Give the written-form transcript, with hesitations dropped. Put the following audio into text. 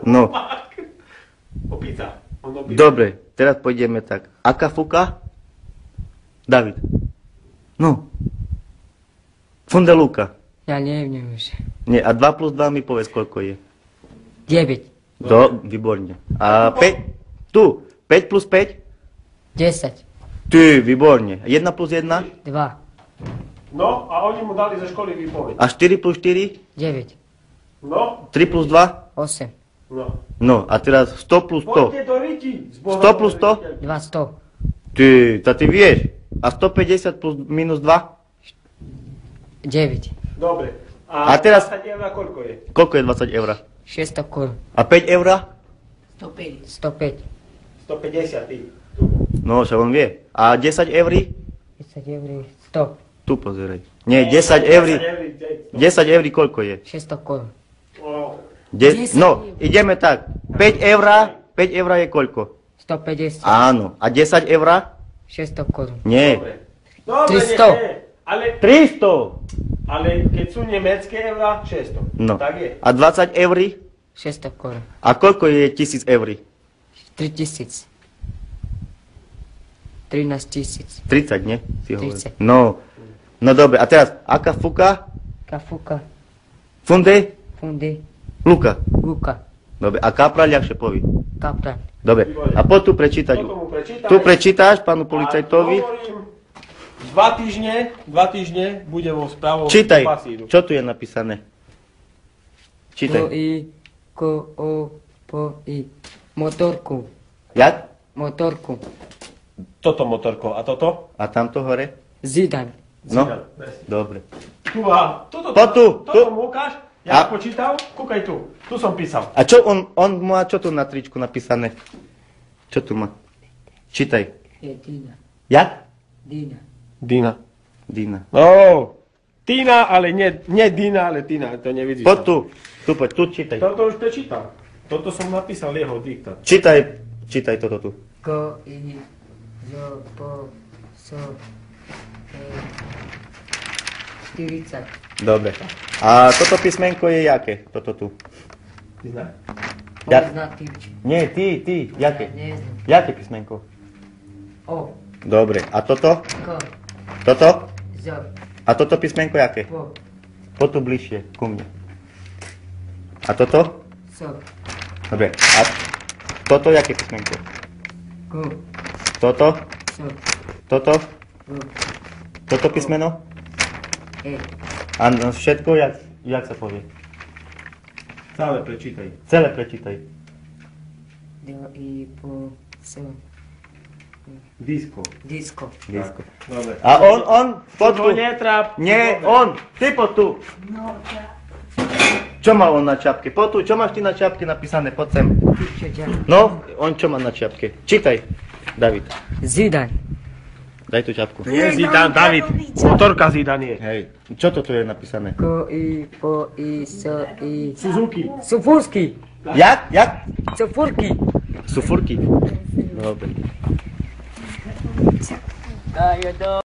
No. Opica. Dobre, teraz pôjdeme tak. Aká fuka? David. No. Fundelúka. Ja neviem už. Nie, a 2 plus 2 mi povedz, koľko je. 9. Výborne. A 5? Tu. 5 plus 5? 10. Ty, výborne. 1 plus 1? 2. No, a oni mu dali zo školy výpoveď. A 4 plus 4? 9. No, 3 plus 2? 8. no. No, a teraz 100 plus 100. Poďte do Riti. 100 plus 100? 200. Ty, to ty vieš. A 150 plus minus 2? 9. Dobre. A teraz- 20 eur koľko je? Koľko je 20 eur? 600 korun. A 5 eur? 105. 150 ty. No, čo on vie. A 10 eur? 10 eur. 100. Tu pozeraj. Nie, 10 eur. 10 eur koľko je? 600 korun. No, ideme tak. 5 eur je koľko? 150. Áno. A 10 eur? 600 korun. Nie. Dobre, 300. nie, ale, 300. ale keď sú nemecké eurá, 600. No. Tak je. A 20 eur? 600 korun. A koľko je 1000 eur? 3000. 13 000. 30, nie? Si hovoril. 30. No. No dobre, a teraz, aká fuka? Kafuka. Funde? Funde. Luka. Luka. Dobre, a kapra ľahšie poví. Kapran. Dobre, a poď tu prečítať. Toto mu prečítaj. Tu prečítaš pánu policajtovi. A hovorím, 2 týždne bude vo správu Čítaj, pasíru. čo tu je napísané? Ko Čítaj. i. Ko o. Po i. Motorku. Jak? Motorku. Toto motorko. A toto? A tamto hore? Zidan. No, Zidan. dobre. Tu a toto. Poď tu, Toto tu. mu ukáž. A- Ja počítal. Kúkaj tu. Tu som písal. A čo on má čo tu na tričku napísané? Čo tu má? Čítaj. Je Dina. Jak? Dina. Dina. Dina. Oh. Tina, ale nie Dina, ale Tina. To nevidíš. Poď tu. Tu poď, tu čítaj. Toto už prečítal. Toto som napísal jeho diktát. Čítaj toto tu. Ko i. Zo. Po. So. 40. Dobre. A toto písmenko je jaké? Toto tu. Ty znáš? Ja- On zná tyč. Nie, ty. Jaké? Ja neznám. Jaké písmenko? O. Dobre. A toto? Ko. Toto? Zo. A toto písmenko jaké? Po. Poď tu bližšie, ku mne. A toto? So. Dobre. A toto jaké písmenko? Ko. Toto? So. Toto? Ko. Toto písmeno? E. A všetko, jak sa povie? Celé prečítaj. Celé prečítaj. Do i. Po. So. Disko. Disko. Disko. Dobre. A on, poď tu. To netráp. Nie, on, ty poď tu. Čo má on na čapke? Poď tu, čo máš ty na čapke napísané? Poď sem. No, on čo má na čapke? Čítaj, David. Zidan. Daj tú čapku. Nie Zidane, David. Motorka Zidane je. Hej, čo to tu je napísané? Ko i. Po i. So i. Suzuki. Sufurski. Jak? Sufurki. Sufurky. Dobre. Tayo do.